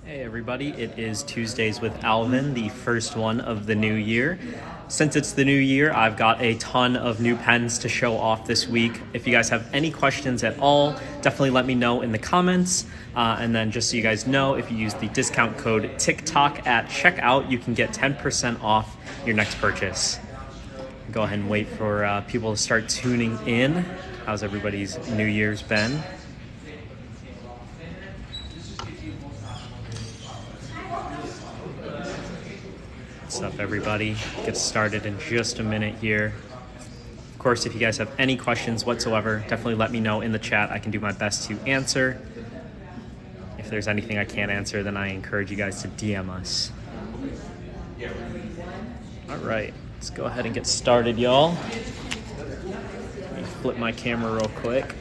Hey everybody, it is Tuesdays with Alvin, the first one of the new year. Since it's the new year, I've got a ton of new pens to show off this week. If you guys have any questions at all, definitely let me know in the comments. And then just so you guys know, if you use the discount code TikTok at checkout, you can get 10% off your next purchase. Go ahead and wait for people to start tuning in. How's everybody's New Year's been? What's up, everybody? Get started in just a minute here. Of course, if you guys have any questions whatsoever, definitely let me know in the chat. I can do my best to answer. If there's anything I can't answer, then I encourage you guys to DM us. All right, let's go ahead and get started, y'all. Let me flip my camera real quick.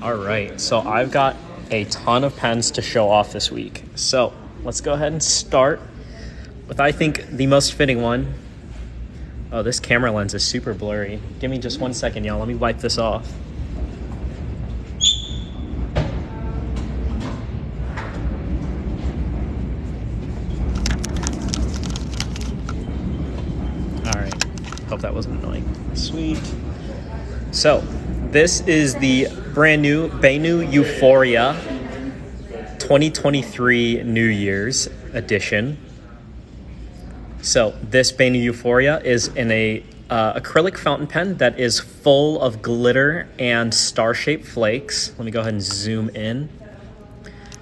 All right, so I've got a ton of pens to show off this week. So let's go ahead and start with, I think, the most fitting one. Oh, this camera lens is super blurry. Give me just 1 second, y'all. Let me wipe this off. All right. Hope that wasn't annoying. Sweet. So this is the brand new BENU Euphoria 2023 New Year's edition. So this BENU Euphoria is in a acrylic fountain pen that is full of glitter and star-shaped flakes. Let me go ahead and zoom in.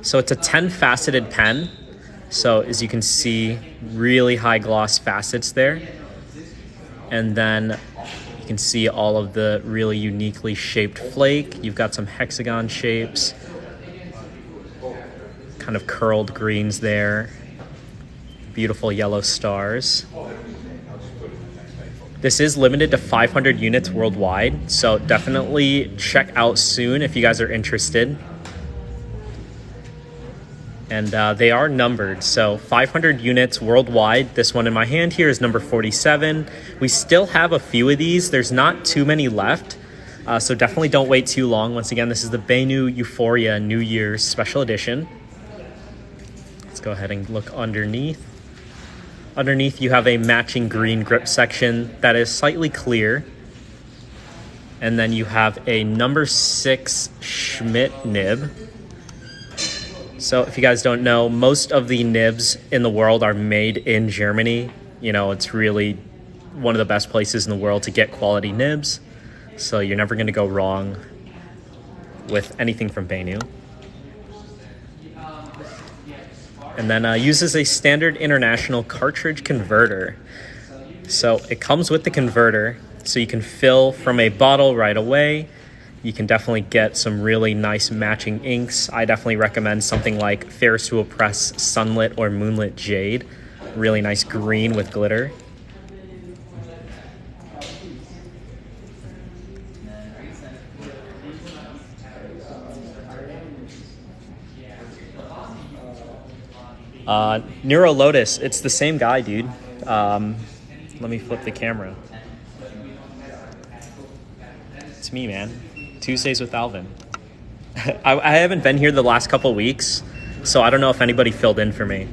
So it's a 10-faceted pen. So as you can see, really high gloss facets there. And then you can see all of the really uniquely shaped flake. You've got some hexagon shapes, kind of curled greens there, beautiful yellow stars. This is limited to 500 units worldwide, so definitely check out soon if you guys are interested. And they are numbered, so 500 units worldwide. This one in my hand here is number 47. We still have a few of these. There's not too many left, so definitely don't wait too long. Once again, this is the BENU Euphoria New Year's Special Edition. Let's go ahead and look underneath. Underneath, you have a matching green grip section that is slightly clear. And then you have a number 6 Schmidt nib. So if you guys don't know, most of the nibs in the world are made in Germany. You know, it's really one of the best places in the world to get quality nibs. So you're never going to go wrong with anything from BENU. And then uses a standard international cartridge converter. So it comes with the converter, so you can fill from a bottle right away. You can definitely get some really nice matching inks. I definitely recommend something like Ferris Wheel Press Sunlit or Moonlit Jade. Really nice green with glitter. Neuro Lotus, it's the same guy, dude. Let me flip the camera. It's me, man. Tuesdays with Alvin. I haven't been here the last couple weeks, so I don't know if anybody filled in for me.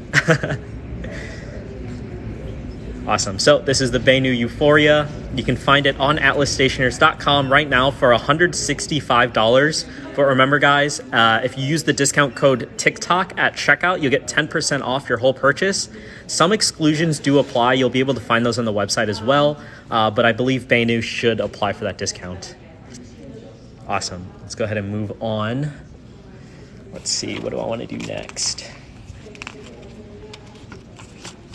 Awesome. So this is the BENU Euphoria. You can find it on atlasstationers.com right now for $165. But remember, guys, if you use the discount code TikTok at checkout, you'll get 10% off your whole purchase. Some exclusions do apply. You'll be able to find those on the website as well. But I believe BENU should apply for that discount. Awesome. Let's go ahead and move on. Let's see. What do I want to do next?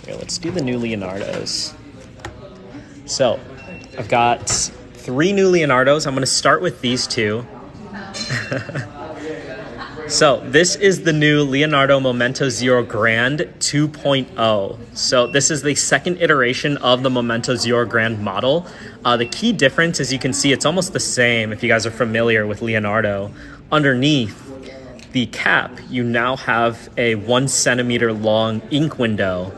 Here, let's do the new Leonardos. So I've got 3 new Leonardos. I'm going to start with these two. So this is the new Leonardo Momento Zero Grand 2.0. So this is the second iteration of the Momento Zero Grand model. The key difference, as you can see, it's almost the same if you guys are familiar with Leonardo. Underneath the cap, you now have a 1 centimeter long ink window.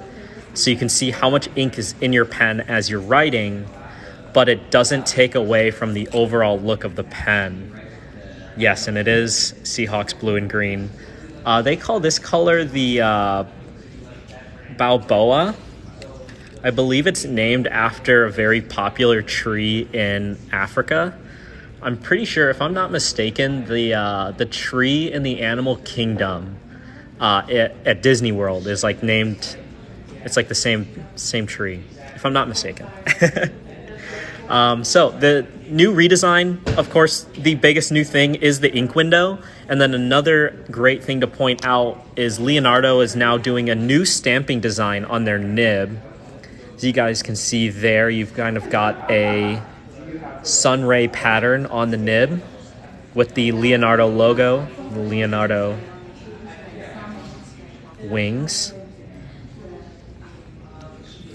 So you can see how much ink is in your pen as you're writing, but it doesn't take away from the overall look of the pen. Yes, and it is Seahawks blue and green. They call this color the Balboa. I believe it's named after a very popular tree in Africa. I'm pretty sure, if I'm not mistaken, the tree in the animal kingdom at Disney World is like named. It's like the same tree, if I'm not mistaken. So the new redesign, of course, the biggest new thing is the ink window. And then another great thing to point out is Leonardo is now doing a new stamping design on their nib. As you guys can see there, you've kind of got a sun ray pattern on the nib with the Leonardo logo, the Leonardo wings.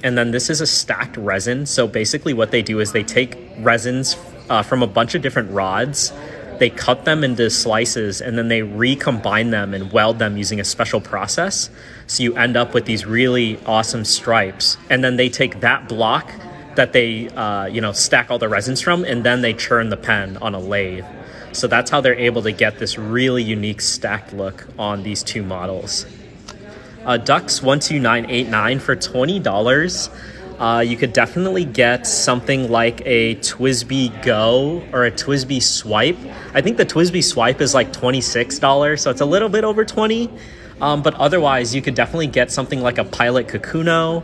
And then this is a stacked resin. So basically what they do is they take resins from a bunch of different rods, they cut them into slices, and then they recombine them and weld them using a special process. So you end up with these really awesome stripes. And then they take that block that they stack all the resins from, and then they churn the pen on a lathe. So that's how they're able to get this really unique stacked look on these two models. Dux 12989 for $20. You could definitely get something like a TWSBI Go or a TWSBI Swipe. I think the TWSBI Swipe is like $26, so it's a little bit over 20. But otherwise, you could definitely get something like a Pilot Kakuno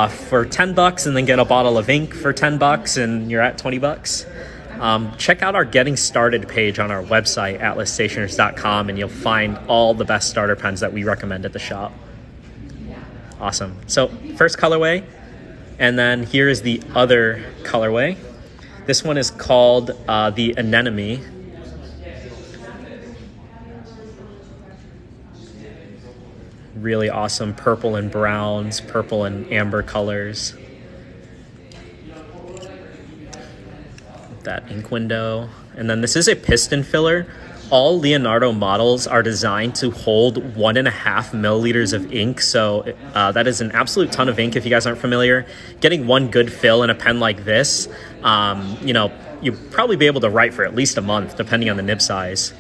for $10, and then get a bottle of ink for $10, and you're at $20. Check out our Getting Started page on our website, atlasstationers.com, and you'll find all the best starter pens that we recommend at the shop. Awesome. So first colorway, and then here is the other colorway. This one is called the Anemone. Really awesome purple and browns, purple and amber colors. That ink window. And then this is a piston filler. All Leonardo models are designed to hold 1.5 milliliters of ink. So that is an absolute ton of ink if you guys aren't familiar. Getting one good fill in a pen like this, you'll probably be able to write for at least a month, depending on the nib size.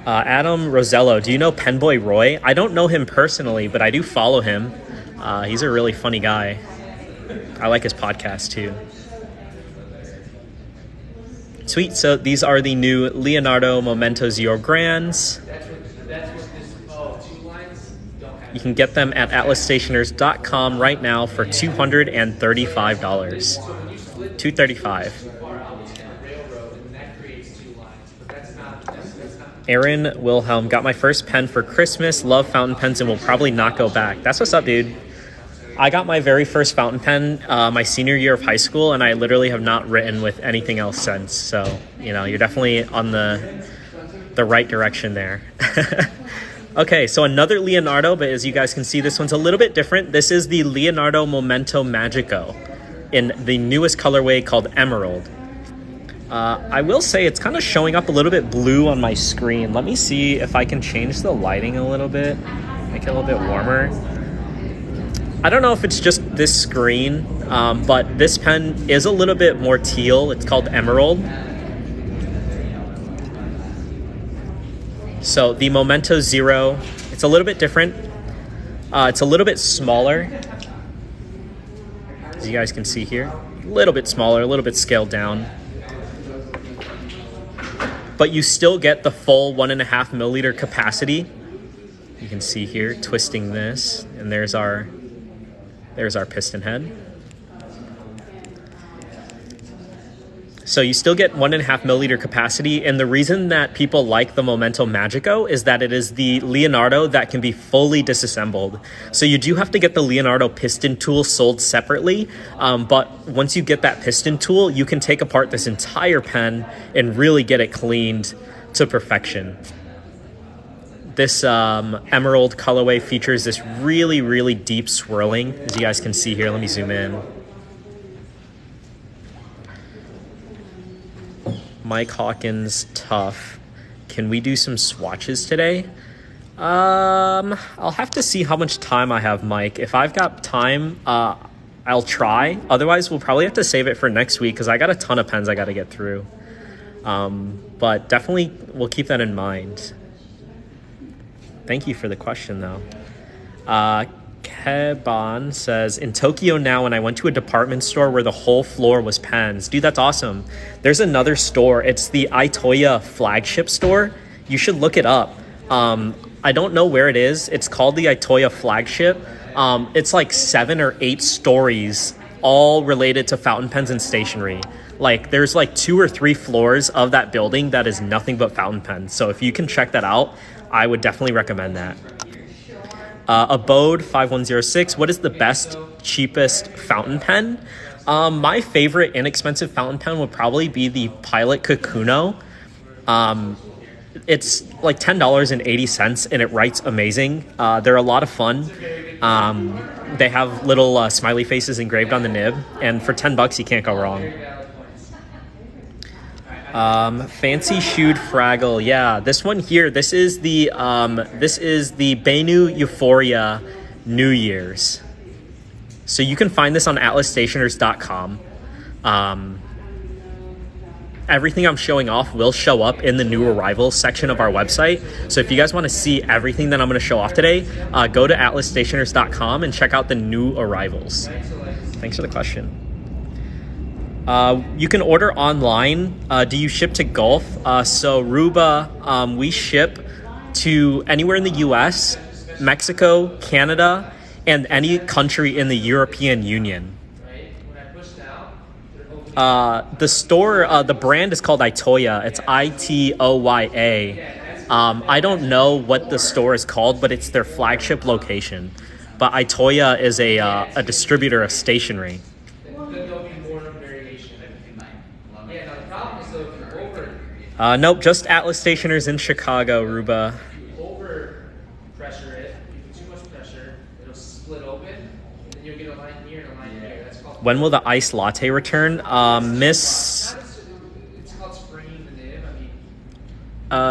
Adam Rosello, do you know Penboy Roy? I don't know him personally, but I do follow him. He's a really funny guy. I like his podcast too. Sweet, so these are the new Leonardo Momento Zero Grands. You can get them at atlasstationers.com right now for $235. $235. Aaron Wilhelm, got my first pen for Christmas. Love fountain pens and will probably not go back. That's what's up, dude. I got my very first fountain pen my senior year of high school, and I literally have not written with anything else since. So, you're definitely on the right direction there. Okay, so another Leonardo, but as you guys can see, this one's a little bit different. This is the Leonardo Momento Magico in the newest colorway called Emerald. I will say it's kind of showing up a little bit blue on my screen. Let me see if I can change the lighting a little bit, make it a little bit warmer. I don't know if it's just this screen, but this pen is a little bit more teal. It's called Emerald. So the Momento Zero, it's a little bit different. It's a little bit smaller, as you guys can see here. A little bit smaller, a little bit scaled down. But you still get the full 1.5 milliliter capacity. You can see here, twisting this, and there's our piston head. So you still get 1.5 milliliter capacity, and the reason that people like the Momento Magico is that it is the Leonardo that can be fully disassembled. So you do have to get the Leonardo piston tool sold separately, but once you get that piston tool, you can take apart this entire pen and really get it cleaned to perfection. This Emerald colorway features this really, really deep swirling, as you guys can see here. Let me zoom in. Mike Hawkins, tough. Can we do some swatches today? I'll have to see how much time I have, Mike. If I've got time, I'll try. Otherwise, we'll probably have to save it for next week because I got a ton of pens I got to get through. But definitely, we'll keep that in mind. Thank you for the question, though. Keban says, in Tokyo now, and I went to a department store where the whole floor was pens. Dude, that's awesome. There's another store. It's the Itoya flagship store. You should look it up. I don't know where it is. It's called the Itoya flagship. It's like 7 or 8 stories, all related to fountain pens and stationery. Like, there's like 2 or 3 floors of that building that is nothing but fountain pens. So if you can check that out, I would definitely recommend that. Abode 5106, what is the best, cheapest fountain pen? My favorite inexpensive fountain pen would probably be the Pilot Kakuno. It's like $10.80 and it writes amazing. They're a lot of fun. They have little smiley faces engraved on the nib, and for $10 you can't go wrong. Fancy shoed Fraggle. Yeah, this one here, this is the BENU Euphoria New Year's. So you can find this on atlasstationers.com. Everything I'm showing off will show up in the new arrivals section of our website. So if you guys want to see everything that I'm going to show off today, go to atlasstationers.com and check out the new arrivals. Thanks for the question. You can order online. Do you ship to Gulf? So Ruba, we ship to anywhere in the US, Mexico, Canada, and any country in the European Union. The store, the brand is called Itoya. It's Itoya. I don't know what the store is called, but it's their flagship location. But Itoya is a distributor of stationery. Nope, just Atlas Stationers in Chicago, Ruba. When will the iced latte return? Miss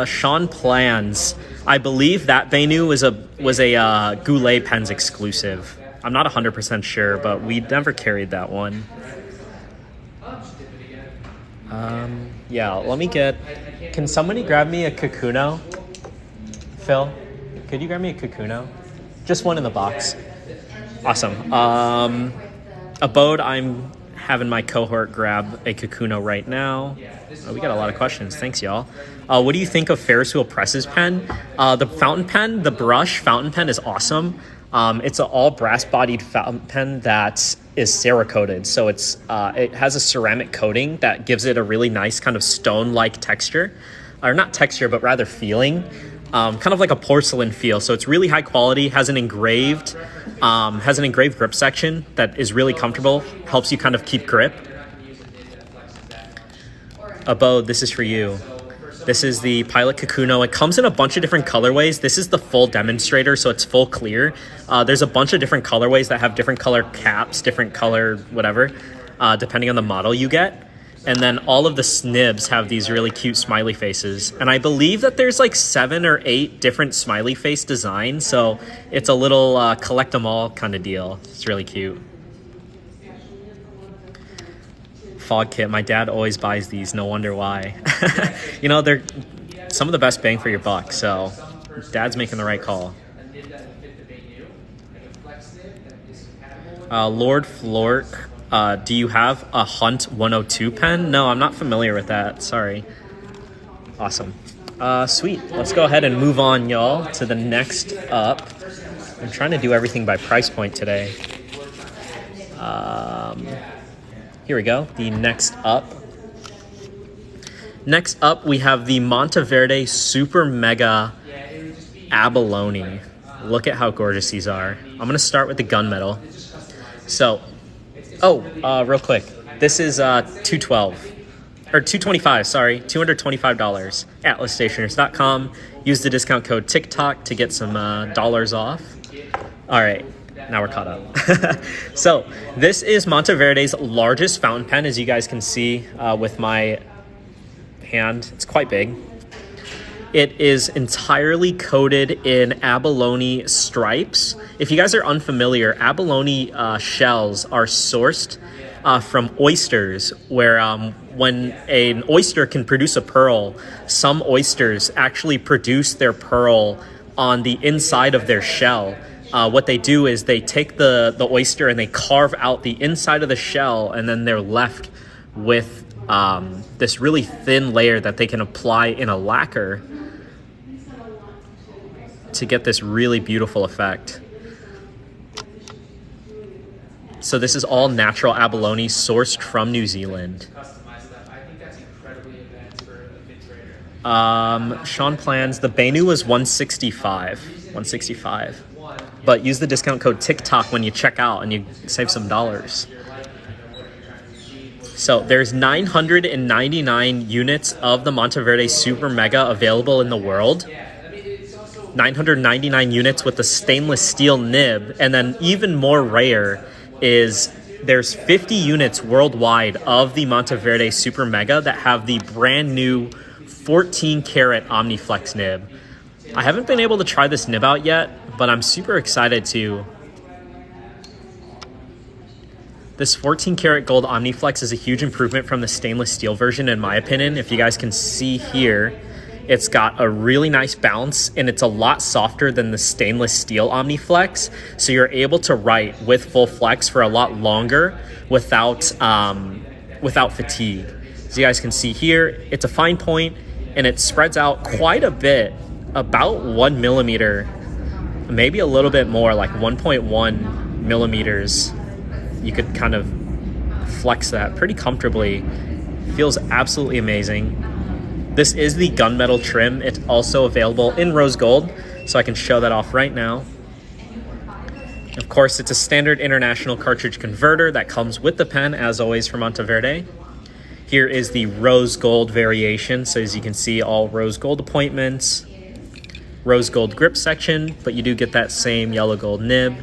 Sean plans. I believe that BENU was a Goulet Pens exclusive. I'm not 100% sure, but we never carried that one. Yeah, let me get... Can somebody grab me a Kakuno? Phil, could you grab me a Kakuno? Just one in the box. Awesome. Abode, I'm having my cohort grab a Kakuno right now. We got a lot of questions. Thanks, y'all. What do you think of Ferris Wheel Press's pen? The fountain pen, the brush fountain pen is awesome. It's an all brass-bodied fountain pen that is Cerakoted. So it has a ceramic coating that gives it a really nice kind of stone-like texture. Or not texture, but rather feeling. Kind of like a porcelain feel. So it's really high quality, has an engraved grip section that is really comfortable, helps you kind of keep grip. Abode, this is for you. This is the Pilot Kakuno. It comes in a bunch of different colorways. This is the full demonstrator, so it's full clear. There's a bunch of different colorways that have different color caps, different color whatever, depending on the model you get. And then all of the snibs have these really cute smiley faces. And I believe that there's like 7 or 8 different smiley face designs. So it's a little collect them all kind of deal. It's really cute. Fog kit. My dad always buys these. No wonder why. You know, they're some of the best bang for your buck. So dad's making the right call. Lord Flork. Do you have a Hunt 102 pen? No, I'm not familiar with that. Sorry. Awesome. Sweet. Let's go ahead and move on, y'all, to the next up. I'm trying to do everything by price point today. Here we go. The next up. Next up, we have the Monteverde Super Mega Abalone. Look at how gorgeous these are. I'm going to start with the gunmetal. So... real quick. This is $225, sorry. $225. atlasstationers.com. Use the discount code TikTok to get some dollars off. All right, now we're caught up. So this is Monteverde's largest fountain pen, as you guys can see with my hand. It's quite big. It is entirely coated in abalone stripes. If you guys are unfamiliar, abalone shells are sourced from oysters, where when an oyster can produce a pearl, some oysters actually produce their pearl on the inside of their shell. What they do is they take the oyster and they carve out the inside of the shell, and then they're left with this really thin layer that they can apply in a lacquer to get this really beautiful effect. So this is all natural abalone sourced from New Zealand. Sean plans, the BENU was $165. But use the discount code TikTok when you check out and you save some dollars. So there's 999 units of the Monteverde Super Mega available in the world. 999 units with the stainless steel nib. And then even more rare is there's 50 units worldwide of the Monteverde Super Mega that have the brand new 14 karat Omniflex nib. I haven't been able to try this nib out yet, but I'm super excited to. This 14 karat gold Omniflex is a huge improvement from the stainless steel version, in my opinion. If you guys can see here, it's got a really nice bounce, and it's a lot softer than the stainless steel Omniflex. So you're able to write with full flex for a lot longer without fatigue. As you guys can see here, it's a fine point, and it spreads out quite a bit, about 1 millimeter, maybe a little bit more, like 1.1 millimeters. You could kind of flex that pretty comfortably. Feels absolutely amazing. This is the gunmetal trim. It's also available in rose gold, so I can show that off right now. Of course, it's a standard international cartridge converter that comes with the pen, as always, from Monteverde. Here is the rose gold variation. So as you can see, all rose gold appointments, rose gold grip section, but you do get that same yellow gold nib.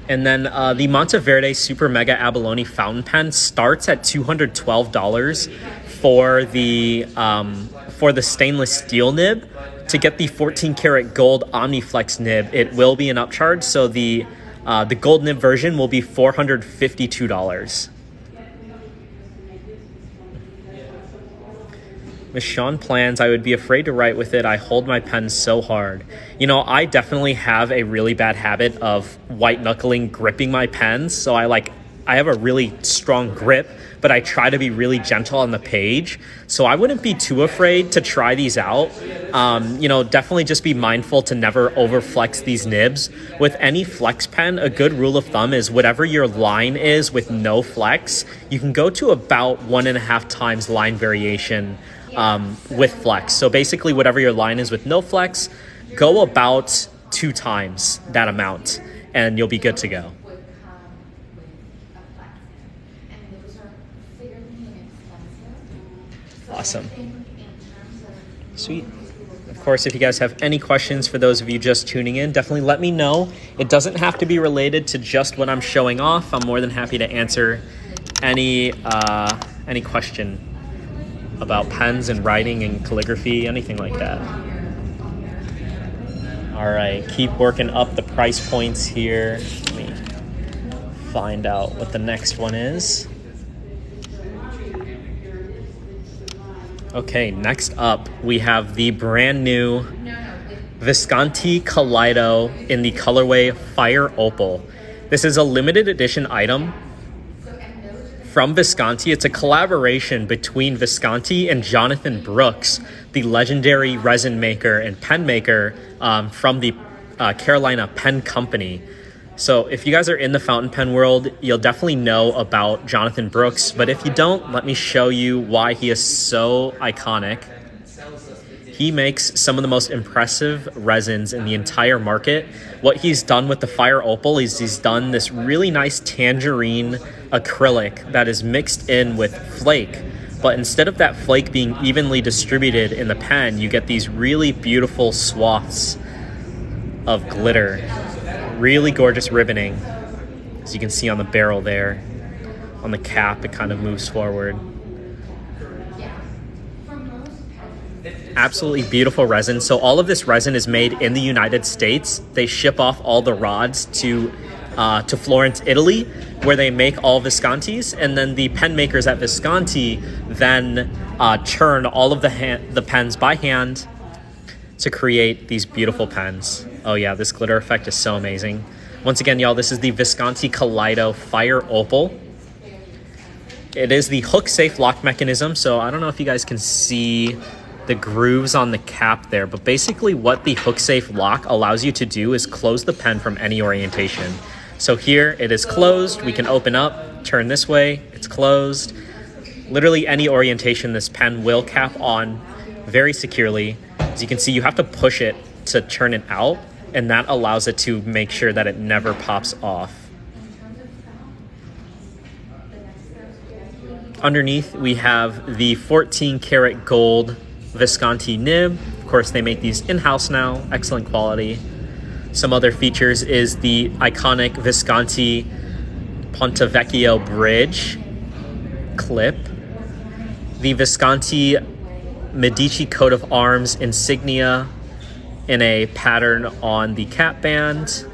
And then the Monteverde Super Mega Abalone fountain pen starts at $212 for the stainless steel nib. To get the 14 karat gold Omniflex nib, it will be an upcharge. So the gold nib version will be $452. Miss Sean plans, I would be afraid to write with it. I hold my pen so hard. You know, I definitely have a really bad habit of white knuckling gripping my pens. So I have a really strong grip, but I try to be really gentle on the page. So I wouldn't be too afraid to try these out. You know, definitely just be mindful to never overflex these nibs. With any flex pen, a good rule of thumb is whatever your line is with no flex, you can go to about 1.5 times line variation with flex. So basically whatever your line is with no flex, go about 2 times that amount and you'll be good to go. Awesome. Sweet. Of course, if you guys have any questions, for those of you just tuning in, definitely let me know. It doesn't have to be related to just what I'm showing off. I'm more than happy to answer any question about pens and writing and calligraphy, anything like that. All right, keep working up the price points here. Let me find out what the next one is. Okay, next up, we have the brand new Visconti Kaleido in the colorway Fire Opal. This is a limited edition item from Visconti. It's a collaboration between Visconti and Jonathan Brooks, the legendary resin maker and pen maker from the Carolina Pen Company. So if you guys are in the fountain pen world, you'll definitely know about Jonathan Brooks. But if you don't, let me show you why he is so iconic. He makes some of the most impressive resins in the entire market. What he's done with the Fire Opal is he's done this really nice tangerine acrylic that is mixed in with flake. But instead of that flake being evenly distributed in the pen, you get these really beautiful swaths of glitter. Really gorgeous ribboning. As you can see on the barrel there. On the cap, it kind of moves forward. Absolutely beautiful resin. So all of this resin is made in the United States. They ship off all the rods to to Florence, Italy, where they make all Viscontis, and then the pen makers at Visconti then churn all of the pens by hand to create these beautiful pens. Oh yeah, this glitter effect is so amazing. Once again, y'all, this is the Visconti Kaleido Fire Opal. It is the hook-safe lock mechanism, so I don't know if you guys can see the grooves on the cap there, but basically what the hook-safe lock allows you to do is close the pen from any orientation. So here it is closed, we can open up, turn this way, it's closed. Literally any orientation this pen will cap on very securely. As you can see, you have to push it to turn it out, and that allows it to make sure that it never pops off. Underneath, we have the 14 karat gold Visconti nib. Of course, they make these in-house now, excellent quality. Some other features is the iconic Visconti Ponte Vecchio bridge clip, the Visconti Medici coat of arms insignia in a pattern on the cap band,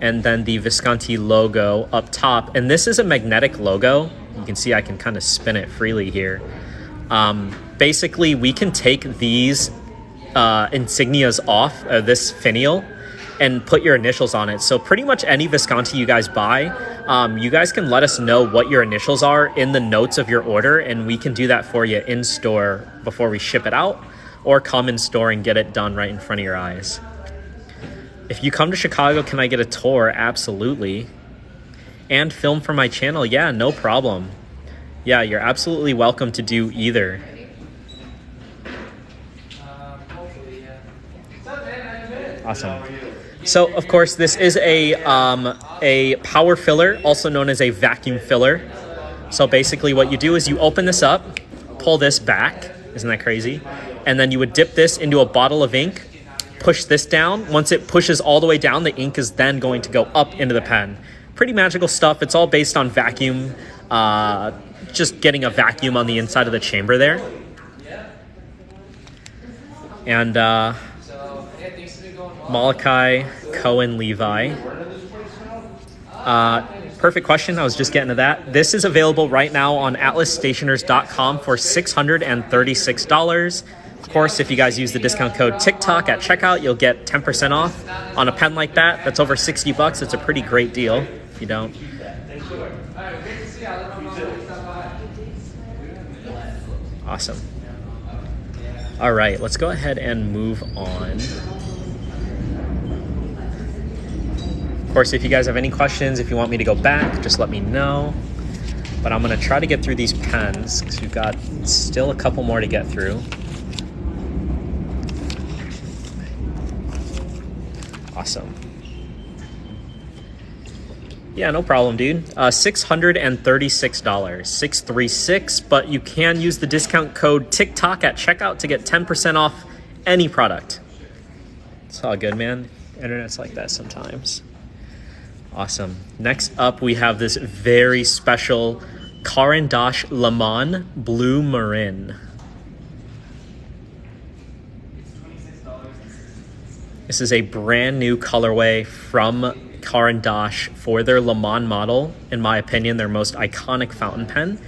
and then the Visconti logo up top. And this is a magnetic logo. You can see I can kind of spin it freely here. Basically, we can take these insignias off this finial and put your initials on it. So pretty much any Visconti you guys buy, you guys can let us know what your initials are in the notes of your order, and we can do that for you in store before we ship it out, or come in store and get it done right in front of your eyes. If you come to Chicago, can I get a tour? Absolutely. And film for my channel? Yeah, no problem. Yeah, you're absolutely welcome to do either. Awesome. So, of course, this is a power filler, also known as a vacuum filler. So basically what you do is you open this up, pull this back. Isn't that crazy? And then you would dip this into a bottle of ink, push this down. Once it pushes all the way down, the ink is then going to go up into the pen. Pretty magical stuff. It's all based on vacuum, just getting a vacuum on the inside of the chamber there. And Molokai, Cohen, Levi. Perfect question. I was just getting to that. This is available right now on atlasstationers.com for $636. Of course, if you guys use the discount code TikTok at checkout, you'll get 10% off on a pen like that. That's over 60 bucks. It's a pretty great deal if you don't. Awesome. All right, let's go ahead and move on. Of course, if you guys have any questions, if you want me to go back, just let me know. But I'm going to try to get through these pens because we've got still a couple more to get through. Awesome. Yeah, no problem, dude. $636, 636, but you can use the discount code TikTok at checkout to get 10% off any product. It's all good, man. Internet's like that sometimes. Awesome. Next up, we have this very special Caran Dosh Le Mans Bleu Marin. This is a brand new colorway from Caran Dosh for their Le Mans model. In my opinion, their most iconic fountain pen.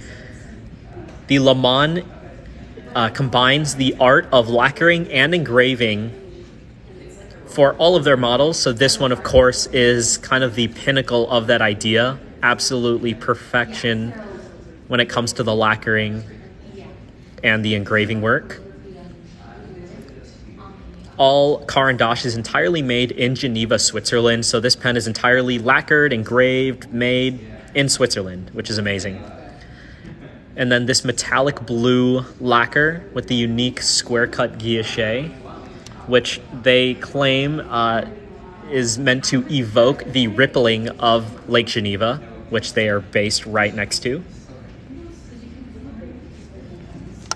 The Le Mans combines the art of lacquering and engraving for all of their models. So this one, of course, is kind of the pinnacle of that idea. Absolutely perfection when it comes to the lacquering and the engraving work. All Caran Dosh is entirely made in Geneva, Switzerland. So this pen is entirely lacquered, engraved, made in Switzerland, which is amazing. And then this metallic blue lacquer with the unique square cut guilloche, which they claim is meant to evoke the rippling of Lake Geneva, which they are based right next to.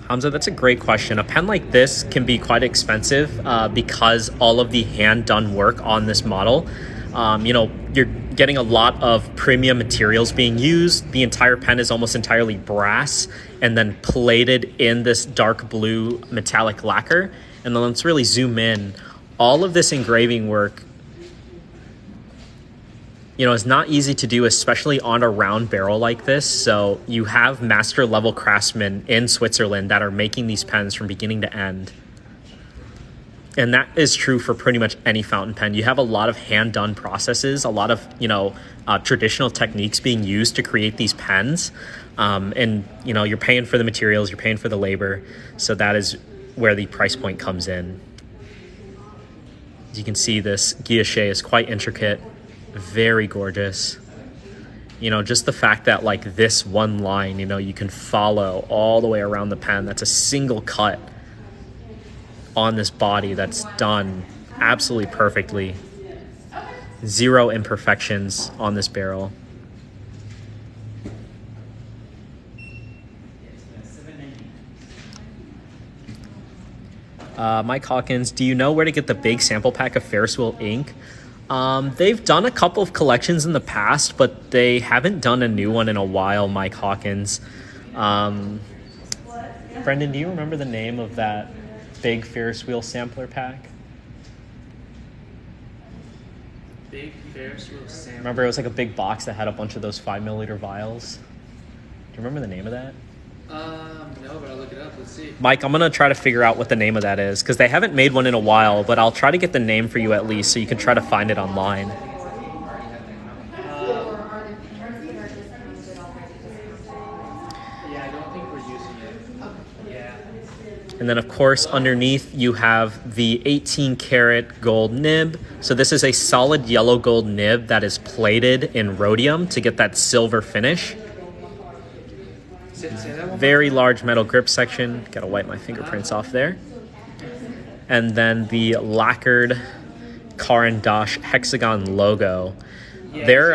Hamza, that's a great question. A pen like this can be quite expensive because all of the hand-done work on this model. You're getting a lot of premium materials being used. The entire pen is almost entirely brass and then plated in this dark blue metallic lacquer. And then let's really zoom in. All of this engraving work is not easy to do, especially on a round barrel like this. So you have master level craftsmen in Switzerland that are making these pens from beginning to end. And that is true for pretty much any fountain pen. You have a lot of hand-done processes, a lot of, traditional techniques being used to create these pens. And, you're paying for the materials, you're paying for the labor. So that is where the price point comes in. As you can see, this guilloche is quite intricate. Very gorgeous. Just the fact that like this one line, you can follow all the way around the pen. That's a single cut on this body that's done absolutely perfectly. Zero imperfections on this barrel. Mike Hawkins, do you know where to get the big sample pack of Ferris wheel ink? They've done a couple of collections in the past, but they haven't done a new one in a while, Mike Hawkins. Brendan, do you remember the name of that big Ferris wheel sampler pack? Big Ferris wheel sampler? Remember, it was like a big box that had a bunch of those 5 milliliter vials. Do you remember the name of that? No, but I'll look it up. Let's see. Mike, I'm going to try to figure out what the name of that is, because they haven't made one in a while, but I'll try to get the name for you at least so you can try to find it online. Yeah, I don't think we're using it. Yeah. And then, of course, underneath you have the 18 karat gold nib. So this is a solid yellow gold nib that is plated in rhodium to get that silver finish. Very large metal grip section. Gotta wipe my fingerprints off there. And then the lacquered Caran Dosh hexagon logo. Their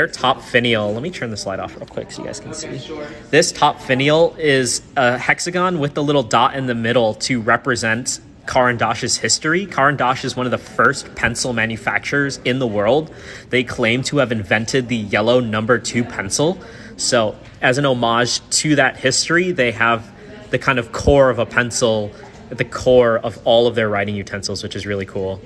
top finial, let me turn the slide off real quick so you guys can see. Sure. This top finial is a hexagon with the little dot in the middle to represent Caran Dosh's history. Caran Dosh is one of the first pencil manufacturers in the world. They claim to have invented the yellow number 2 pencil. So as an homage to that history, they have the kind of core of a pencil at the core of all of their writing utensils, which is really cool.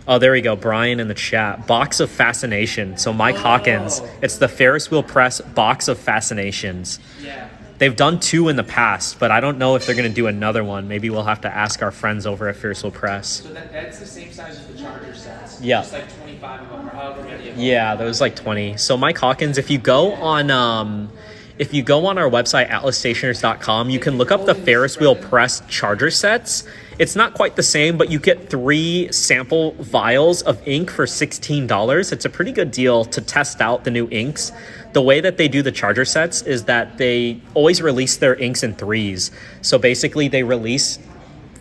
Oh, there we go. Brian in the chat. Box of Fascination. So Mike Hawkins, it's the Ferris Wheel Press Box of Fascinations. Yeah. They've done 2 in the past, but I don't know if they're going to do another one. Maybe we'll have to ask our friends over at Ferris Wheel Press. So that's the same size as the charger sets. Yeah. Just like 25 of them or however many of them. Yeah, there was like 20. So Mike Hawkins, if you go on our website, atlasstationers.com, you can look up the Ferris Wheel Press charger sets. It's not quite the same, but you get 3 sample vials of ink for $16. It's a pretty good deal to test out the new inks. The way that they do the charger sets is that they always release their inks in 3s. So basically they release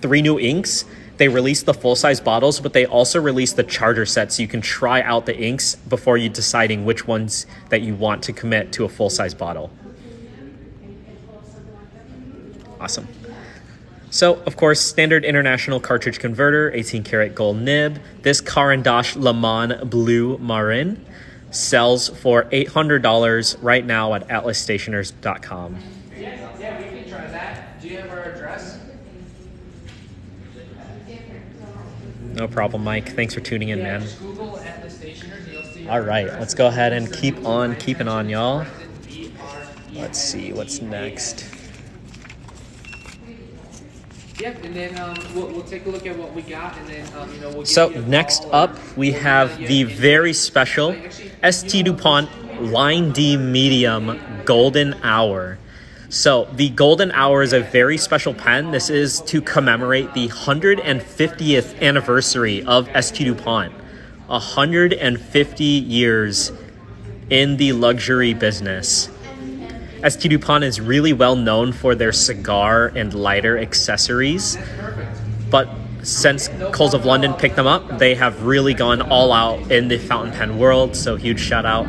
3 new inks. They release the full-size bottles, but they also release the charger sets so you can try out the inks before you deciding which ones that you want to commit to a full-size bottle. Awesome. So, of course, standard international cartridge converter, 18 karat gold nib. This Caran Dosh Le Mans Bleu Marin sells for $800 right now at atlasstationers.com. Yeah, we can try that. Do you have our address? No problem, Mike. Thanks for tuning in, man. Just Google Atlas Stationers, you'll see. All right, let's go ahead and keep on keeping on, y'all. Let's see what's next. Yeah, and then we'll take a look at what we got, and then we'll give So you a next call up, we have the very special ST Dupont Line D Medium Golden Hour. So the Golden Hour is a very special pen. This is to commemorate the 150th anniversary of ST Dupont. 150 years in the luxury business. ST Dupont is really well known for their cigar and lighter accessories, but since Coles of London picked them up, they have really gone all out in the fountain pen world, so huge shout out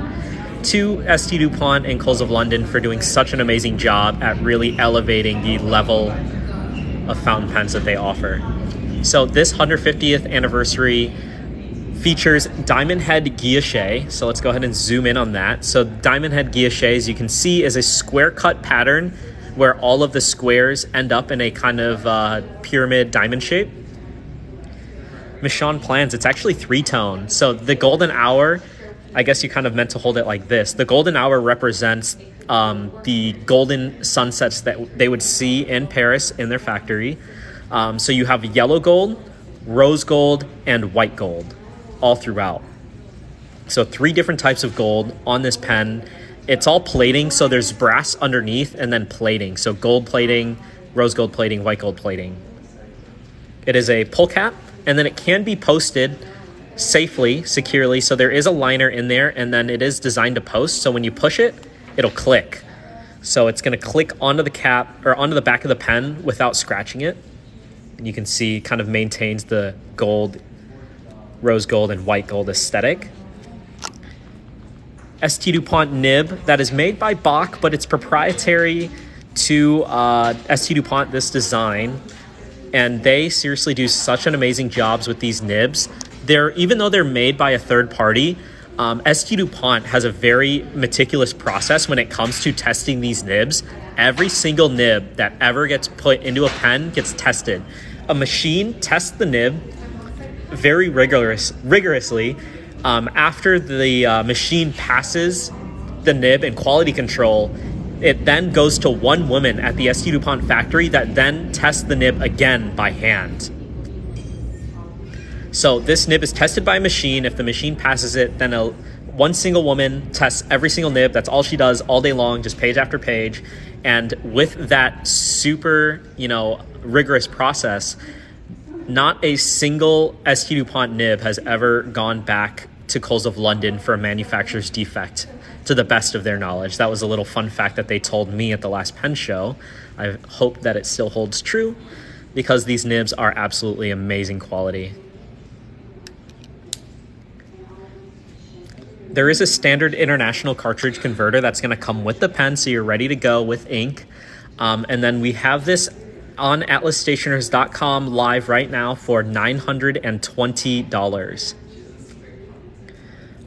to ST Dupont and Coles of London for doing such an amazing job at really elevating the level of fountain pens that they offer. So this 150th anniversary features diamond head guilloche. So let's go ahead and zoom in on that. So diamond head guilloche, as you can see, is a square cut pattern where all of the squares end up in a kind of pyramid diamond shape. Michon plans, it's actually 3-tone. So the golden hour, I guess you kind of meant to hold it like this. The golden hour represents the golden sunsets that they would see in Paris in their factory. So you have yellow gold, rose gold, and white gold all throughout. So 3 different types of gold on this pen. It's all plating, so there's brass underneath and then plating. So gold plating, rose gold plating, white gold plating. It is a pull cap, and then it can be posted safely, securely. So there is a liner in there, and then it is designed to post. So when you push it, it'll click. So it's going to click onto the cap or onto the back of the pen without scratching it. And you can see kind of maintains the gold, rose gold, and white gold aesthetic. ST Dupont nib that is made by Bach, but it's proprietary to ST Dupont, this design. And they seriously do such an amazing jobs with these nibs. Even though they're made by a third party, ST Dupont has a very meticulous process when it comes to testing these nibs. Every single nib that ever gets put into a pen gets tested. A machine tests the nib very rigorously. After the machine passes the nib and quality control, it then goes to one woman at the ST Dupont factory that then tests the nib again by hand. So this nib is tested by a machine. If the machine passes it, then one single woman tests every single nib. That's all she does all day long, just page after page. And with that super, rigorous process, not a single ST Dupont nib has ever gone back to Coles of London for a manufacturer's defect, to the best of their knowledge. That was a little fun fact that they told me at the last pen show. I hope that it still holds true, because these nibs are absolutely amazing quality. There is a standard international cartridge converter that's going to come with the pen, so you're ready to go with ink. And then we have this on atlasstationers.com live right now for $920.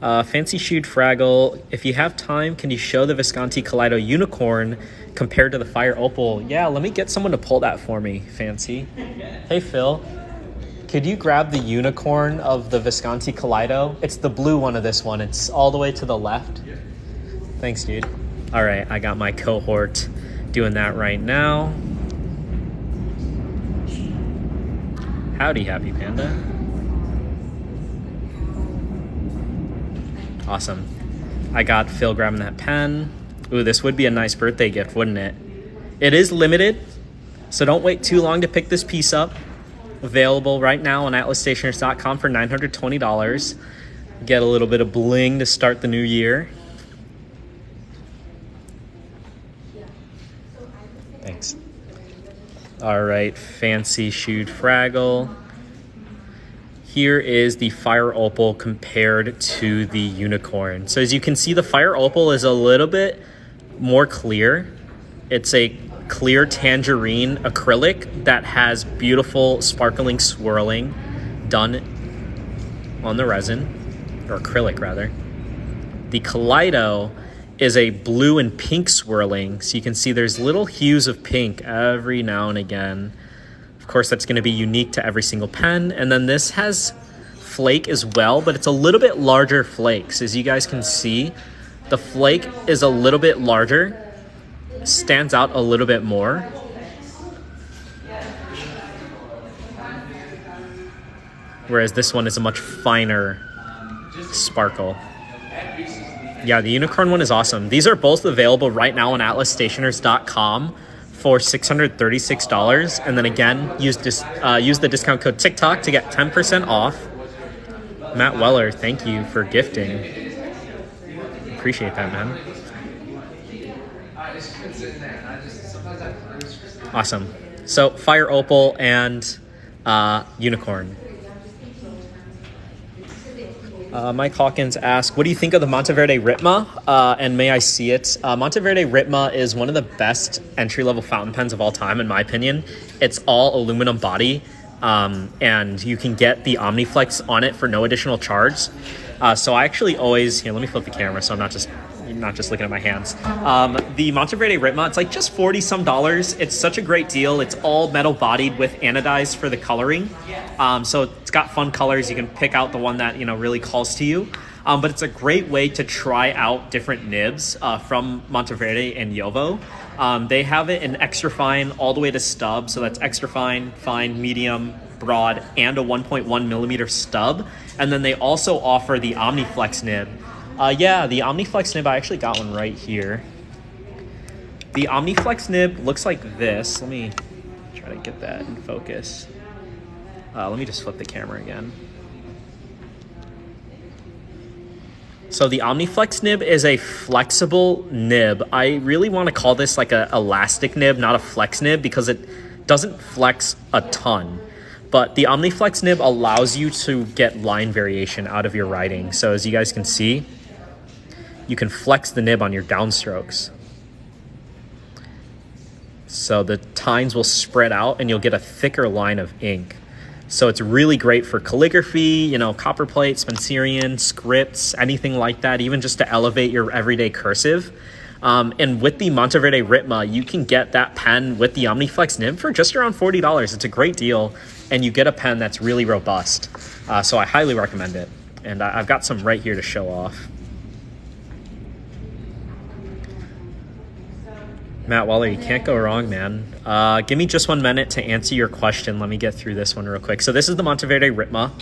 Fancy shoed Fraggle, if you have time, can you show the Visconti Kaleido unicorn compared to the Fire Opal? Yeah, let me get someone to pull that for me, Fancy. Hey, Phil. Could you grab the unicorn of the Visconti Kaleido? It's the blue one of this one. It's all the way to the left. Thanks, dude. All right, I got my cohort doing that right now. Howdy, Happy Panda. Awesome. I got Phil grabbing that pen. Ooh, this would be a nice birthday gift, wouldn't it? It is limited, so don't wait too long to pick this piece up. Available right now on atlasstationers.com for $920. Get a little bit of bling to start the new year. Thanks. All right, fancy shoed Fraggle. Here is the Fire Opal compared to the unicorn. So as you can see, the Fire Opal is a little bit more clear. It's a clear tangerine acrylic that has beautiful sparkling swirling done on the resin, or acrylic rather. The Kaleido is a blue and pink swirling, so you can see there's little hues of pink every now and again. Of course, that's going to be unique to every single pen. And then this has flake as well, but it's a little bit larger flakes. As you guys can see, the flake is a little bit larger, stands out a little bit more. Whereas this one is a much finer sparkle. Yeah, the unicorn one is awesome. These are both available right now on atlasstationers.com for $636. And then again, use the discount code TikTok to get 10% off. Matt Weller, thank you for gifting. Appreciate that, man. Awesome. So Fire Opal and unicorn. Mike Hawkins asked, what do you think of the Monteverde Ritma? And may I see it? Monteverde Ritma is one of the best entry-level fountain pens of all time, in my opinion. It's all aluminum body, and you can get the Omniflex on it for no additional charge. So I actually always... Here, let me flip the camera so I'm not just not just looking at my hands. The Monteverde Ritma, it's like just 40 some dollars. It's such a great deal. It's all metal bodied with anodized for the coloring. So it's got fun colors. You can pick out the one that, you know, really calls to you. But it's a great way to try out different nibs from Monteverde and Jovo. They have it in extra fine all the way to stub. So that's extra fine, fine, medium, broad, and a 1.1 millimeter stub. And then they also offer the Omniflex Nib. Yeah, the Omniflex Nib, I actually got one right here. The Omniflex Nib looks like this. Let me try to get that in focus. Let me just flip the camera again. So the Omniflex Nib is a flexible nib. I really want to call this like a elastic nib, not a flex nib, because it doesn't flex a ton. But the Omniflex Nib allows you to get line variation out of your writing. So as you guys can see, you can flex the nib on your downstrokes. So the tines will spread out and you'll get a thicker line of ink. So it's really great for calligraphy, you know, copperplate, Spencerian, scripts, anything like that, even just to elevate your everyday cursive. And with the Monteverde Ritma, you can get that pen with the Omniflex Nib for just around $40. It's a great deal, and you get a pen that's really robust. So I highly recommend it. And I've got some right here to show off. Matt Waller, you can't go wrong, man. Give me just 1 minute to answer your question. Let me get through this one real quick. So this is the Monteverde Ritma.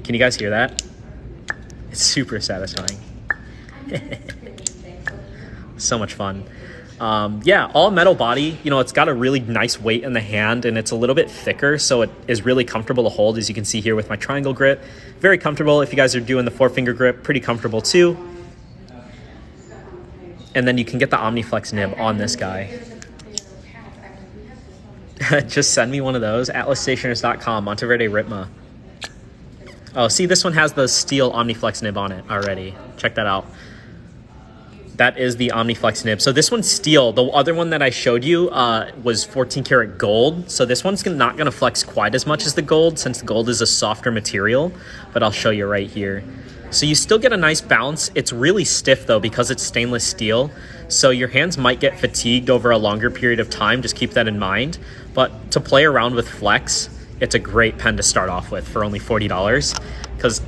Can you guys hear that? It's super satisfying. So much fun. Yeah, all metal body. You know, it's got a really nice weight in the hand, and it's a little bit thicker, so it is really comfortable to hold, as you can see here with my triangle grip. Very comfortable. If you guys are doing the 4-finger grip, pretty comfortable too. And then you can get the Omniflex Nib on this guy. Just send me one of those. AtlasStationers.com, Monteverde Ritma. Oh, see, this one has the steel Omniflex Nib on it already. Check that out. That is the Omniflex Nib. So this one's steel. The other one that I showed you was 14 karat gold. So this one's not going to flex quite as much as the gold, since the gold is a softer material. But I'll show you right here. So you still get a nice bounce. It's really stiff though because it's stainless steel. So your hands might get fatigued over a longer period of time. Just keep that in mind. But to play around with flex, it's a great pen to start off with for only $40. Because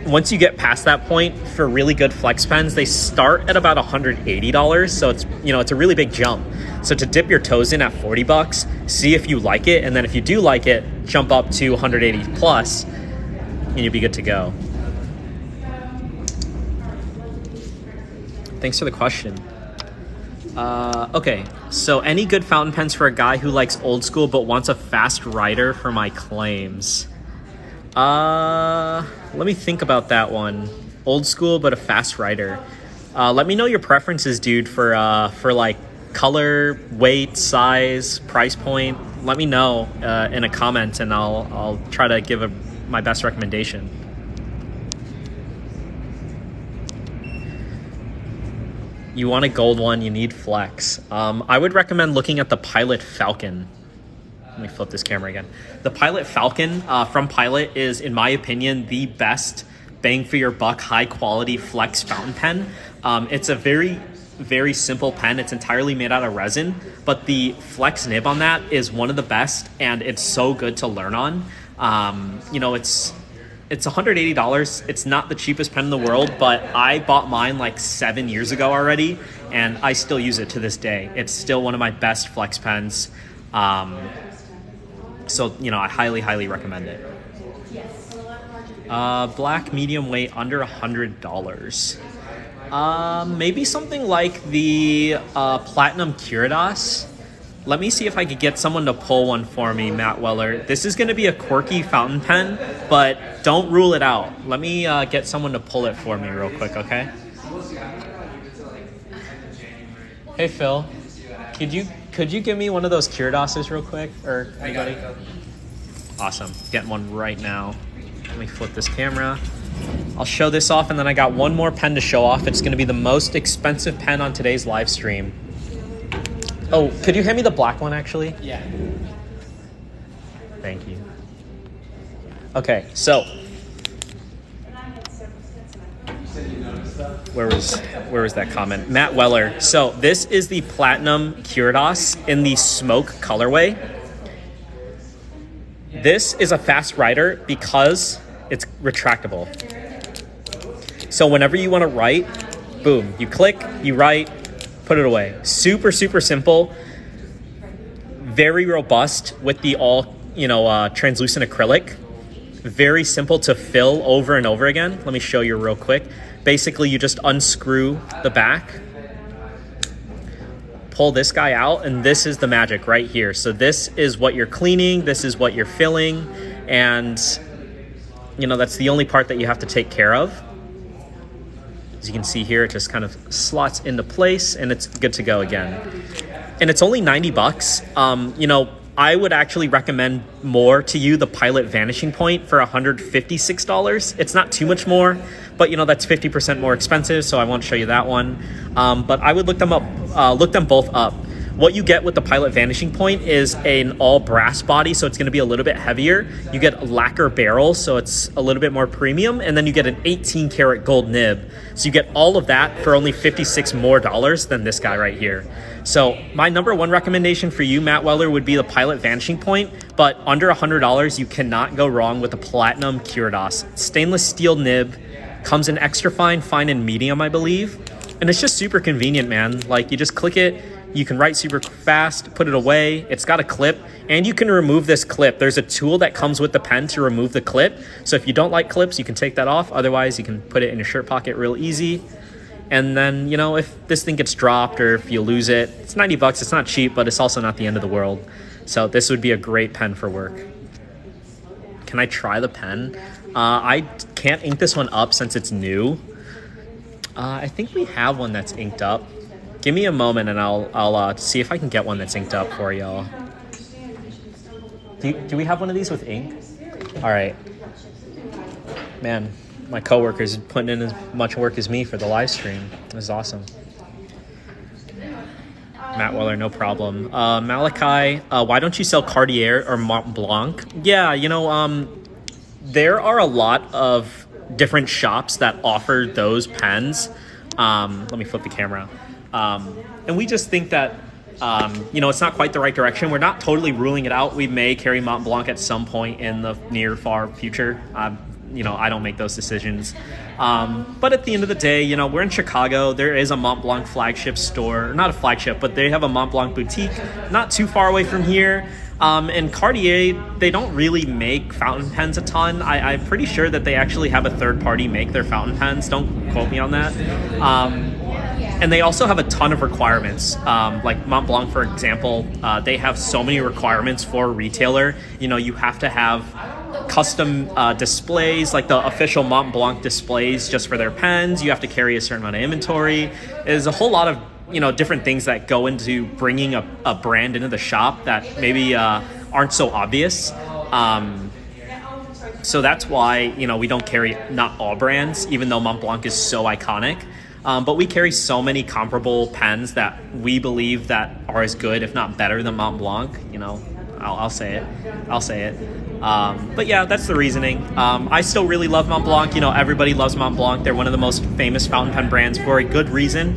once you get past that point, for really good flex pens, they start at about $180. So it's, you know, it's a really big jump. So to dip your toes in at $40, see if you like it. And then if you do like it, jump up to 180 plus and you'll be good to go. Thanks for the question. Okay, so any good fountain pens for a guy who likes old school but wants a fast writer for my claims? Let me think about that one. Old school but a fast writer. Let me know your preferences, dude, for like color, weight, size, price point. Let me know in a comment, and I'll try to give my best recommendation. You want a gold one, you need flex. I would recommend looking at the Pilot Falcon. Let me flip this camera again. The Pilot Falcon from Pilot is, in my opinion, the best bang for your buck, high quality flex fountain pen. It's a very, very simple pen. It's entirely made out of resin, but the flex nib on that is one of the best, and it's so good to learn on. You know, it's $180. It's not the cheapest pen in the world, but I bought mine like 7 years ago already, and I still use it to this day. It's still one of my best flex pens. So, you know, I highly, highly recommend it. Black medium weight under $100. Maybe something like the Platinum Kiridos. Let me see if I could get someone to pull one for me, Matt Weller. This is going to be a quirky fountain pen, but don't rule it out. Let me get someone to pull it for me real quick, okay? Hey, Phil. Could you give me one of those Kiridoses real quick? Or anybody? Awesome. Getting one right now. Let me flip this camera. I'll show this off, and then I got one more pen to show off. It's going to be the most expensive pen on today's live stream. Oh, could you hand me the black one, actually? Yeah. Thank you. Okay, so where was that comment? Matt Weller. So this is the Platinum Kiridos in the smoke colorway. This is a fast rider because it's retractable. So whenever you want to write, boom, you click, you write, put it away. Super, super simple. Very robust with the all, translucent acrylic. Very simple to fill over and over again. Let me show you real quick. Basically, you just unscrew the back, pull this guy out, and this is the magic right here. So this is what you're cleaning, this is what you're filling, and that's the only part that you have to take care of. As you can see here, it just kind of slots into place and it's good to go again. And it's only $90. I would actually recommend more to you the Pilot Vanishing Point for $156. It's not too much more, but that's 50% more expensive, so I won't show you that one. But I would look them both up. What you get with the Pilot Vanishing Point is an all brass body, so it's going to be a little bit heavier. You get lacquer barrels, so it's a little bit more premium, and then you get an 18 karat gold nib. So you get all of that for only $56 more than this guy right here. So my number one recommendation for you, Matt Weller, would be the Pilot Vanishing Point, but under $100, you cannot go wrong with the Platinum Kiridos. Stainless steel nib, comes in extra fine, fine, and medium, I believe. And it's just super convenient, man. Like, you just click it, you can write super fast, put it away. It's got a clip, and you can remove this clip. There's a tool that comes with the pen to remove the clip. So if you don't like clips, you can take that off. Otherwise, you can put it in your shirt pocket real easy. And then, if this thing gets dropped or if you lose it, it's $90. It's not cheap, but it's also not the end of the world. So this would be a great pen for work. Can I try the pen? I can't ink this one up since it's new. I think we have one that's inked up. Give me a moment and I'll see if I can get one that's inked up for y'all. Do we have one of these with ink? All right. Man, my coworker's putting in as much work as me for the live stream. This is awesome. Matt Weller, no problem. Malachi, why don't you sell Cartier or Mont Blanc? Yeah, there are a lot of different shops that offer those pens. Let me flip the camera. And we just think that, it's not quite the right direction. We're not totally ruling it out. We may carry Mont Blanc at some point in the near, far future. I don't make those decisions. But at the end of the day, we're in Chicago. There is a Mont Blanc flagship store. Not a flagship, but they have a Mont Blanc boutique not too far away from here. And Cartier, they don't really make fountain pens a ton. I'm pretty sure that they actually have a third party make their fountain pens. Don't quote me on that. And they also have a ton of requirements. Like Mont Blanc, for example, they have so many requirements for a retailer. You have to have custom displays, like the official Mont Blanc displays just for their pens. You have to carry a certain amount of inventory. There's a whole lot of different things that go into bringing a brand into the shop that maybe aren't so obvious. So that's why, we don't carry not all brands, even though Mont Blanc is so iconic. But we carry so many comparable pens that we believe that are as good, if not better, than Mont Blanc. I'll say it. But yeah, that's the reasoning. I still really love Mont Blanc. Everybody loves Mont Blanc. They're one of the most famous fountain pen brands for a good reason.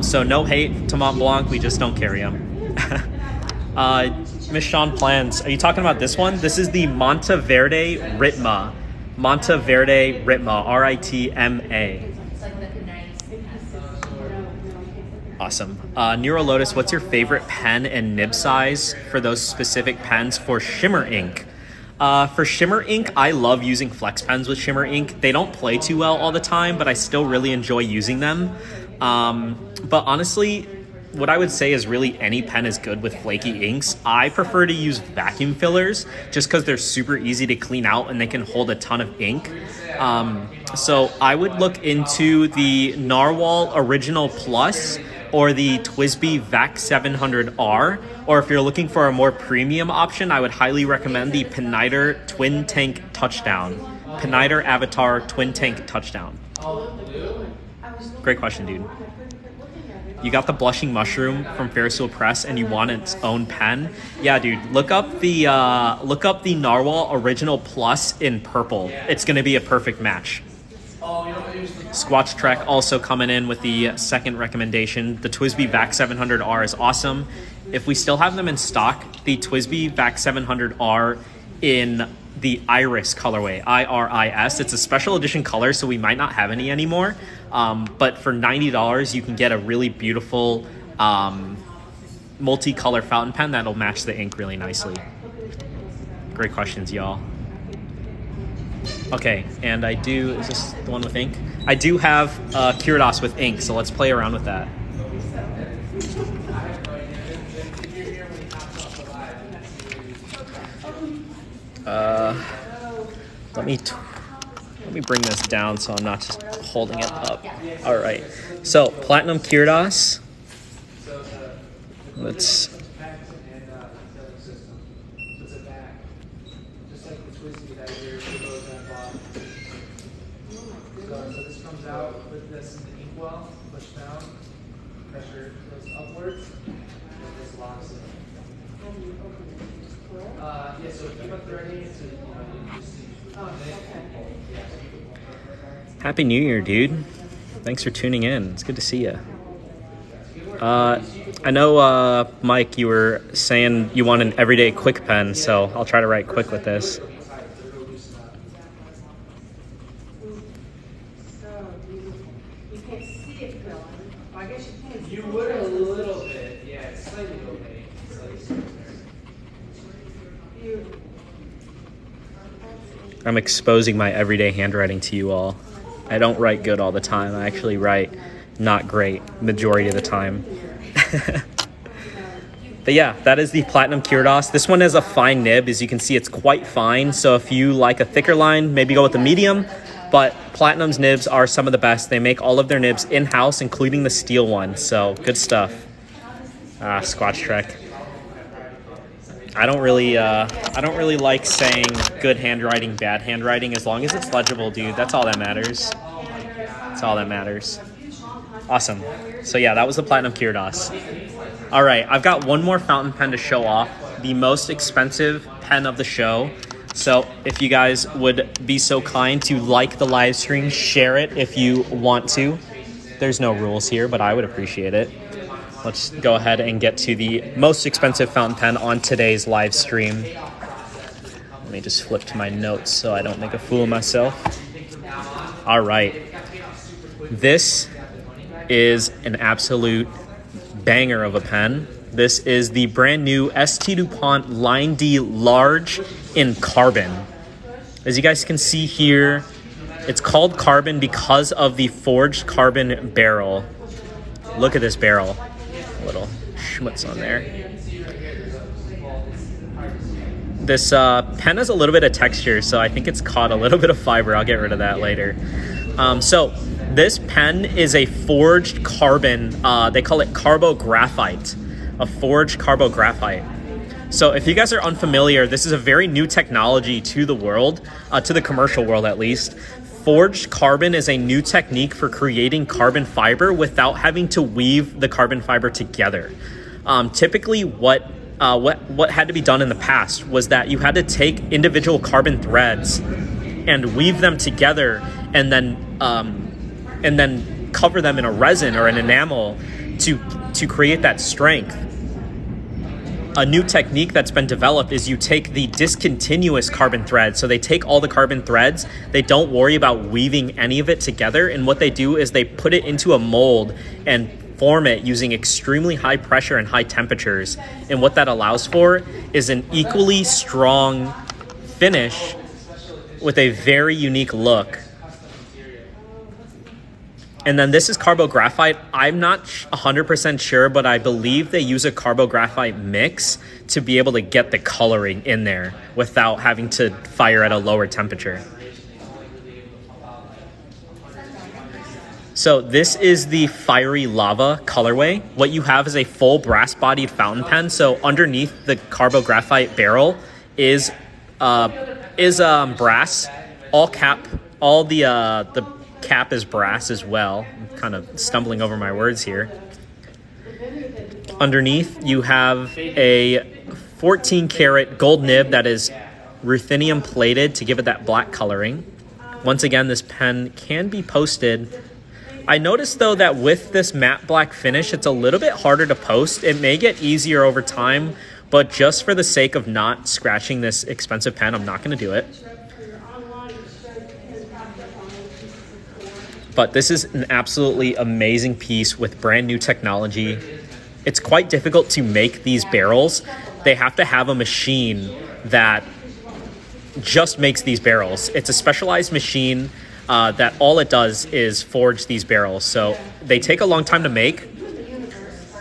So no hate to Mont Blanc. We just don't carry them. Miss Sean Plans. Are you talking about this one? This is the Monteverde Ritma. Monteverde Ritma. Ritma. Awesome. Nero Lotus, what's your favorite pen and nib size for those specific pens for shimmer ink? For shimmer ink, I love using flex pens with shimmer ink. They don't play too well all the time, but I still really enjoy using them. But honestly, what I would say is really any pen is good with flaky inks. I prefer to use vacuum fillers just because they're super easy to clean out and they can hold a ton of ink. So I would look into the Narwhal Original Plus or the TWSBI VAC 700R, or if you're looking for a more premium option, I would highly recommend the Pineider Twin Tank Touchdown. Pineider Avatar Twin Tank Touchdown. Great question, dude. You got the Blushing Mushroom from Ferris Wheel Press and you want its own pen? Yeah, dude, look up the Narwhal Original Plus in purple. It's gonna be a perfect match. Squatch Trek also coming in with the second recommendation. The TWSBI VAC 700R is awesome. If we still have them in stock, the TWSBI VAC 700R in the Iris colorway, IRIS. It's a special edition color, so we might not have any anymore. But for $90, you can get a really beautiful multicolor fountain pen that'll match the ink really nicely. Great questions, y'all. Okay, and I do, is this the one with ink? I do have Kiridos with ink, so let's play around with that. Let me bring this down so I'm not just holding it up. All right, so Platinum Kiridos. Let's. So this comes out with this in the inkwell, push down, pressure goes upwards, and this locks it. Yeah, so keep up threading so you just see. Happy New Year, dude. Thanks for tuning in. It's good to see you. I know, Mike, you were saying you want an everyday quick pen, so I'll try to write quick with this. You would a little bit, yeah, it's slightly opaque. I'm exposing my everyday handwriting to you all. I don't write good all the time. I actually write not great majority of the time. But yeah, that is the Platinum Kiridos. This one has a fine nib. As you can see, it's quite fine. So if you like a thicker line, maybe go with the medium. But Platinum's nibs are some of the best. They make all of their nibs in-house, including the steel one. So good stuff. Squatch Trek. I don't really like saying good handwriting, bad handwriting, as long as it's legible, dude. That's all that matters. That's all that matters. Awesome. So yeah, that was the Platinum Kiridos. All right, I've got one more fountain pen to show off, the most expensive pen of the show. So if you guys would be so kind to like the live stream, share it if you want to. There's no rules here, but I would appreciate it. Let's go ahead and get to the most expensive fountain pen on today's live stream. Let me just flip to my notes so I don't make a fool of myself. All right. This is an absolute banger of a pen. This is the brand new ST Dupont Line D Large in carbon. As you guys can see here, it's called carbon because of the forged carbon barrel. Look at this barrel. A little schmutz on there. This pen has a little bit of texture, so I think it's caught a little bit of fiber. I'll get rid of that later. So this pen is a forged carbon, they call it carbo graphite, a forged carbo graphite. So if you guys are unfamiliar, this is a very new technology to the world, to the commercial world at least. Forged carbon is a new technique for creating carbon fiber without having to weave the carbon fiber together. Typically what had to be done in the past was that you had to take individual carbon threads and weave them together and then cover them in a resin or an enamel to create that strength. A new technique that's been developed is you take the discontinuous carbon threads. So they take all the carbon threads, they don't worry about weaving any of it together, and what they do is they put it into a mold and form it using extremely high pressure and high temperatures. And what that allows for is an equally strong finish with a very unique look. And then this is carbo graphite. I'm not 100% sure, but I believe they use a carbo graphite mix to be able to get the coloring in there without having to fire at a lower temperature. So this is the Fiery Lava colorway. What you have is a full brass-bodied fountain pen. So underneath the carbo graphite barrel is brass. All the cap is brass as well. I'm kind of stumbling over my words here. Underneath, you have a 14 karat gold nib that is ruthenium plated to give it that black coloring. Once again, this pen can be posted. I noticed though that with this matte black finish, it's a little bit harder to post. It may get easier over time, but just for the sake of not scratching this expensive pen, I'm not going to do it. But this is an absolutely amazing piece with brand new technology. It's quite difficult to make these barrels. They have to have a machine that just makes these barrels. It's a specialized machine that all it does is forge these barrels. So they take a long time to make.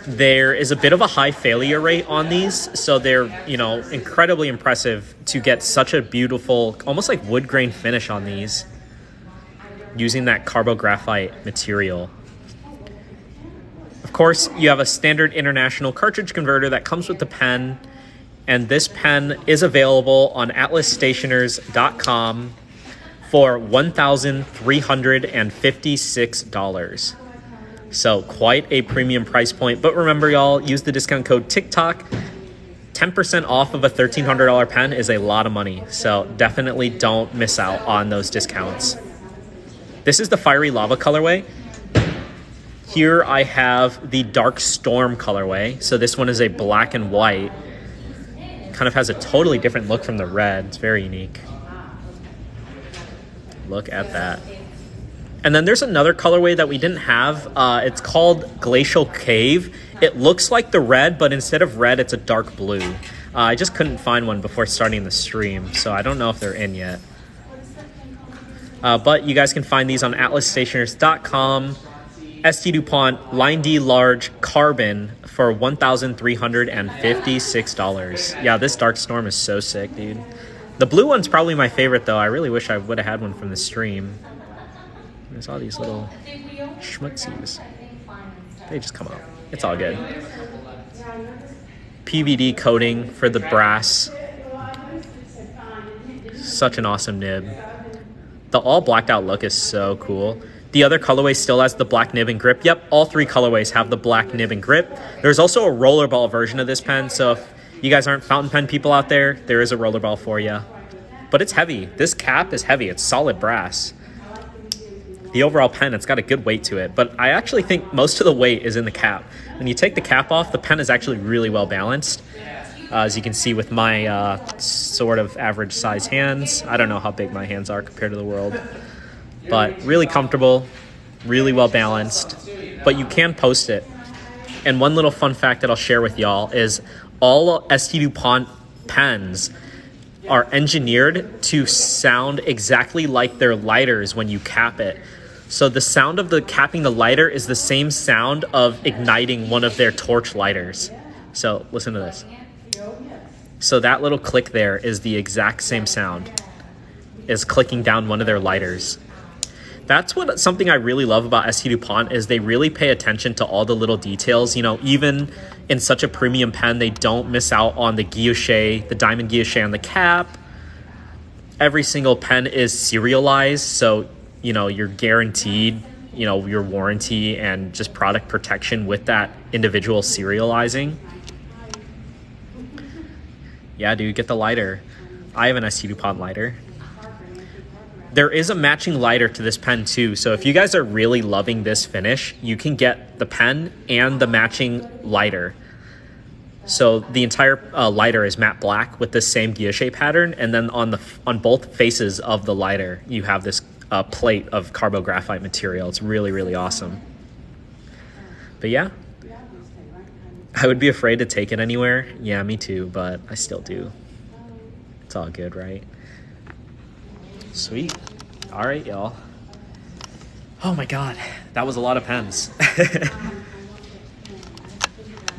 There is a bit of a high failure rate on these, so they're, you know, incredibly impressive to get such a beautiful, almost like wood grain finish on these using that carbographite material. Of course, you have a standard international cartridge converter that comes with the pen, and this pen is available on atlasstationers.com for $1,356. So quite a premium price point. But remember, y'all, use the discount code TikTok. 10% off of a $1,300 pen is a lot of money. So definitely don't miss out on those discounts. This is the Fiery Lava colorway. Here I have the Dark Storm colorway. So this one is a black and white. Kind of has a totally different look from the red. It's very unique. Look at that. And then there's another colorway that we didn't have. It's called Glacial Cave. It looks like the red, but instead of red, it's a dark blue. I just couldn't find one before starting the stream, so I don't know if they're in yet. But you guys can find these on atlasstationers.com. ST Dupont Line D Large Carbon for $1,356. Yeah, this Dark Storm is so sick, dude. The blue one's probably my favorite, though. I really wish I would have had one from the stream. There's all these little schmutzies. They just come out. It's all good. PVD coating for the brass. Such an awesome nib. The all blacked out look is so cool. The other colorway still has the black nib and grip. Yep, all three colorways have the black nib and grip. There's also a rollerball version of this pen, so if you guys aren't fountain pen people out there, there is a rollerball for you. But it's heavy. This cap is heavy. It's solid brass. The overall pen, it's got a good weight to it, but I actually think most of the weight is in the cap. When you take the cap off, the pen is actually really well balanced. As you can see with my sort of average size hands. I don't know how big my hands are compared to the world, but really comfortable, really well balanced, but you can post it. And one little fun fact that I'll share with y'all is all ST Dupont pens are engineered to sound exactly like their lighters when you cap it. So the sound of the capping the lighter is the same sound of igniting one of their torch lighters. So listen to this. So that little click there is the exact same sound as clicking down one of their lighters. That's something I really love about ST Dupont is they really pay attention to all the little details. You know, even in such a premium pen, they don't miss out on the guilloche, the diamond guilloche on the cap. Every single pen is serialized, so, you know, you're guaranteed, you know, your warranty and just product protection with that individual serializing. Yeah, dude, get the lighter. I have an ST Dupont lighter. There is a matching lighter to this pen too, so if you guys are really loving this finish, you can get the pen and the matching lighter. So the entire lighter is matte black with the same guilloche pattern, and then on both faces of the lighter, you have this plate of carbographite material. It's really, really awesome. But yeah, I would be afraid to take it anywhere. Yeah, me too, but I still do. It's all good, right? Sweet. All right, y'all. Oh my God, that was a lot of pens.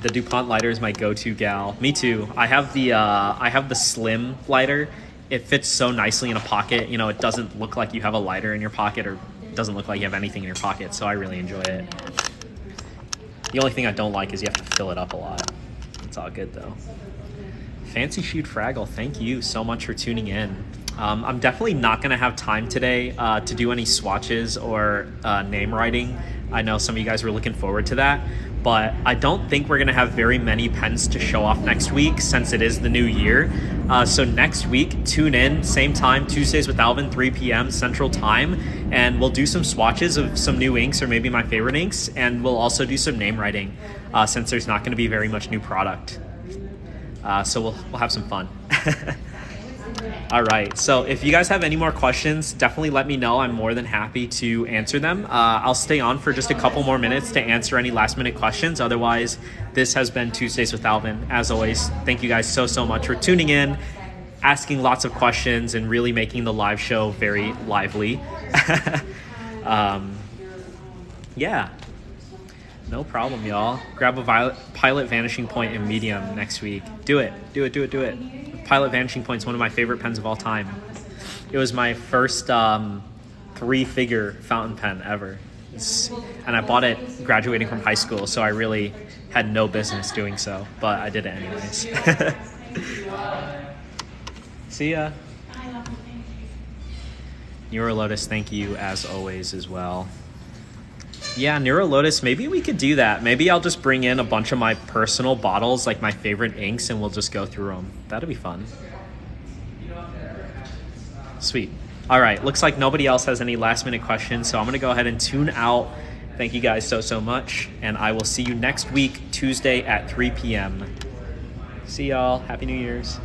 The Dupont lighter is my go-to gal. Me too. I have the slim lighter. It fits so nicely in a pocket. You know, it doesn't look like you have a lighter in your pocket, or it doesn't look like you have anything in your pocket. So I really enjoy it. The only thing I don't like is you have to fill it up a lot. It's all good though. Fancy Shoot Fraggle, thank you so much for tuning in. I'm definitely not going to have time today to do any swatches or name writing. I know some of you guys were looking forward to that, but I don't think we're gonna have very many pens to show off next week since it is the new year. So next week, tune in, same time, Tuesdays with Alvin, 3 p.m. Central Time, and we'll do some swatches of some new inks or maybe my favorite inks, and we'll also do some name writing since there's not gonna be very much new product. So we'll have some fun. All right, so if you guys have any more questions, definitely let me know. I'm more than happy to answer them. I'll stay on for just a couple more minutes to answer any last minute questions. Otherwise, this has been Tuesdays with Alvin. As always, thank you guys so much for tuning in, asking lots of questions, and really making the live show very lively. Yeah, no problem, y'all. Grab a Pilot Vanishing Point in medium next week. Do it. Pilot Vanishing Point is one of my favorite pens of all time. It was my first 3-figure fountain pen ever. And I bought it graduating from high school, so I really had no business doing so, but I did it anyways. See ya. Neurolotus, thank you as always as well. Yeah, Neurolotus, maybe we could do that. Maybe I'll just bring in a bunch of my personal bottles, like my favorite inks, and we'll just go through them. That'd be fun. Sweet. All right, looks like nobody else has any last minute questions, so I'm going to go ahead and tune out. Thank you guys so much, and I will see you next week, Tuesday at 3 p.m. See y'all. Happy New Year's.